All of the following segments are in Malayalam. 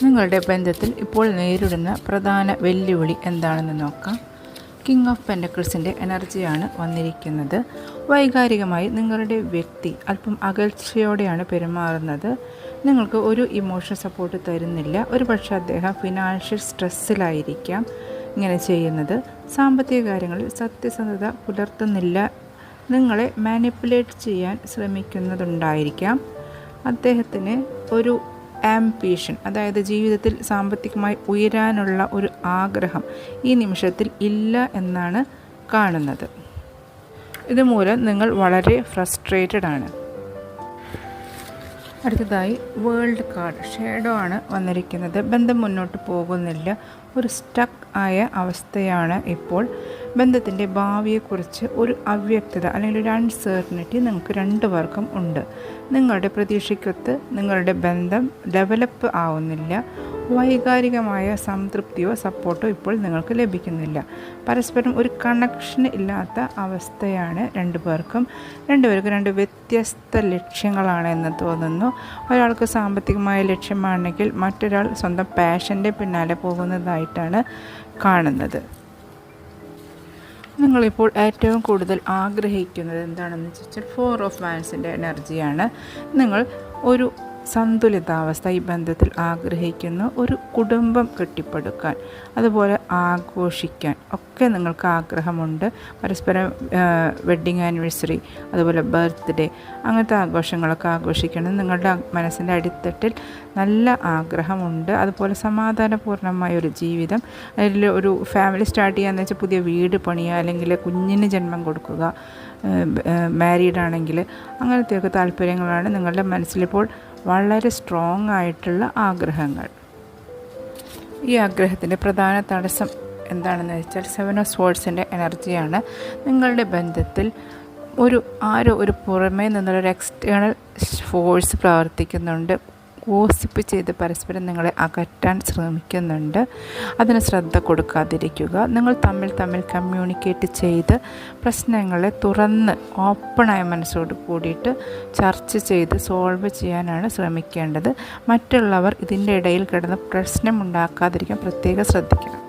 നിങ്ങളുടെ ബന്ധത്തിൽ ഇപ്പോൾ നേരിടുന്ന പ്രധാന വെല്ലുവിളി എന്താണെന്ന് നോക്കാം. കിങ് ഓഫ് പെൻറ്റക്കിൾസിൻ്റെ എനർജിയാണ് വന്നിരിക്കുന്നത്. വൈകാരികമായി നിങ്ങളുടെ വ്യക്തി അല്പം അകൽച്ചയോടെയാണ് പെരുമാറുന്നത്. നിങ്ങൾക്ക് ഒരു ഇമോഷണൽ സപ്പോർട്ട് തരുന്നില്ല. ഒരുപക്ഷെ അദ്ദേഹം ഫിനാൻഷ്യൽ സ്ട്രെസ്സിലായിരിക്കാം ഇങ്ങനെ ചെയ്യുന്നത്. സാമ്പത്തിക കാര്യങ്ങളിൽ സത്യസന്ധത പുലർത്തുന്നില്ല. നിങ്ങളെ മാനിപ്പുലേറ്റ് ചെയ്യാൻ ശ്രമിക്കുന്നതുണ്ടായിരിക്കാം. അദ്ദേഹത്തിന് ഒരു ആംബിഷൻ, അതായത് ജീവിതത്തിൽ സാമ്പത്തികമായി ഉയരാനുള്ള ഒരു ആഗ്രഹം ഈ നിമിഷത്തിൽ ഇല്ല എന്നാണ് കാണുന്നത്. ഇതുമൂലം നിങ്ങൾ വളരെ ഫ്രസ്ട്രേറ്റഡ് ആണ്. അടുത്തതായി വേൾഡ് കാർഡ് ഷേഡോ ആണ് വന്നിരിക്കുന്നത്. ബന്ധം മുന്നോട്ട് പോകുന്നില്ല. ഒരു സ്റ്റക്ക് ആയ അവസ്ഥയാണ് ഇപ്പോൾ. ബന്ധത്തിൻ്റെ ഭാവിയെക്കുറിച്ച് ഒരു അവ്യക്തത അല്ലെങ്കിൽ ഒരു അൺസർട്ടനിറ്റി നിങ്ങൾക്ക് രണ്ടുപേർക്കും ഉണ്ട്. നിങ്ങളുടെ പ്രതീക്ഷയ്ക്കൊത്ത് നിങ്ങളുടെ ബന്ധം ഡെവലപ്പ് ആവുന്നില്ല. വൈകാരികമായ സംതൃപ്തിയോ സപ്പോർട്ടോ ഇപ്പോൾ നിങ്ങൾക്ക് ലഭിക്കുന്നില്ല. പരസ്പരം ഒരു കണക്ഷൻ ഇല്ലാത്ത അവസ്ഥയാണ് രണ്ടുപേർക്കും രണ്ട് വ്യത്യസ്ത ലക്ഷ്യങ്ങളാണ് എന്ന് തോന്നുന്നു. ഒരാൾക്ക് സാമ്പത്തികമായ ലക്ഷ്യമാണെങ്കിൽ മറ്റൊരാൾ സ്വന്തം പാഷൻ്റെ പിന്നാലെ പോകുന്നതായിട്ടാണ് കാണുന്നത്. നിങ്ങളിപ്പോൾ ഏറ്റവും കൂടുതൽ ആഗ്രഹിക്കുന്നത് എന്താണെന്ന് വെച്ചാൽ 4 ഓഫ് വാൻസിൻ്റെ എനർജിയാണ്. നിങ്ങൾ ഒരു സന്തുലിതാവസ്ഥ ഈ ബന്ധത്തിൽ ആഗ്രഹിക്കുന്നു. ഒരു കുടുംബം കെട്ടിപ്പടുക്കാൻ, അതുപോലെ ആഘോഷിക്കാൻ ഒക്കെ നിങ്ങൾക്ക് ആഗ്രഹമുണ്ട്. പരസ്പരം വെഡ്ഡിങ് ആനിവേഴ്സറി, അതുപോലെ ബർത്ത്ഡേ, അങ്ങനത്തെ ആഘോഷങ്ങളൊക്കെ ആഘോഷിക്കണം നിങ്ങളുടെ മനസ്സിൻ്റെ അടിത്തട്ടിൽ നല്ല ആഗ്രഹമുണ്ട്. അതുപോലെ സമാധാനപൂർണ്ണമായ ഒരു ജീവിതം, അതിൽ ഒരു ഫാമിലി സ്റ്റാർട്ട് ചെയ്യാന്ന് വെച്ചാൽ പുതിയ വീട് പണിയുക, അല്ലെങ്കിൽ കുഞ്ഞിന് ജന്മം കൊടുക്കുക, മാരീഡ് ആണെങ്കിൽ അങ്ങനത്തെയൊക്കെ താല്പര്യങ്ങളാണ് നിങ്ങളുടെ മനസ്സിലിപ്പോൾ വളരെ സ്ട്രോങ് ആയിട്ടുള്ള ആഗ്രഹങ്ങൾ. ഈ ആഗ്രഹത്തിൻ്റെ പ്രധാന തടസ്സം എന്താണെന്ന് വെച്ചാൽ 7 ഓഫ് സ്വോർഡ്സിൻ്റെ എനർജിയാണ്. നിങ്ങളുടെ ബന്ധത്തിൽ ആരോ ഒരു പുറമേ നിന്നുള്ളൊരു എക്സ്റ്റേണൽ ഫോഴ്സ് പ്രവർത്തിക്കുന്നുണ്ട്. ഗോസിപ്പ് ചെയ്ത് പരസ്പരം നിങ്ങളെ അകറ്റാൻ ശ്രമിക്കുന്നുണ്ട്. അതിന് ശ്രദ്ധ കൊടുക്കാതിരിക്കുക. നിങ്ങൾ തമ്മിൽ കമ്മ്യൂണിക്കേറ്റ് ചെയ്ത് പ്രശ്നങ്ങളെ തുറന്ന് ഓപ്പണായ മനസ്സോട് കൂടിയിട്ട് ചർച്ച ചെയ്ത് സോൾവ് ചെയ്യാനാണ് ശ്രമിക്കേണ്ടത്. മറ്റുള്ളവർ ഇതിൻ്റെ ഇടയിൽ കിടന്ന് പ്രശ്നമുണ്ടാക്കാതിരിക്കാൻ പ്രത്യേകം ശ്രദ്ധിക്കണം.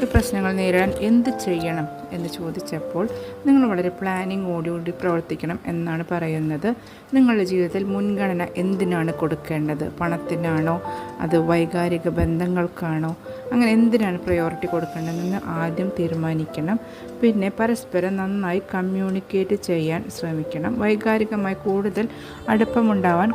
ഈ പ്രശ്നങ്ങൾ നേരിടാൻ എന്ത് ചെയ്യണം എന്ന് ചോദിച്ചപ്പോൾ നിങ്ങൾ വളരെ പ്ലാനിങ്ങോടുകൂടി പ്രവർത്തിക്കണം എന്നാണ് പറയുന്നത്. നിങ്ങളുടെ ജീവിതത്തിൽ മുൻഗണന എന്തിനാണ് കൊടുക്കേണ്ടത്? പണത്തിനാണോ, അത് വൈകാരിക ബന്ധങ്ങൾക്കാണോ, അങ്ങനെ എന്തിനാണ് പ്രയോറിറ്റി കൊടുക്കേണ്ടതെന്ന് ആദ്യം തീരുമാനിക്കണം. പിന്നെ പരസ്പരം നന്നായി കമ്മ്യൂണിക്കേറ്റ് ചെയ്യാൻ ശ്രമിക്കണം. വൈകാരികമായി കൂടുതൽ അടുപ്പമുണ്ടാവാൻ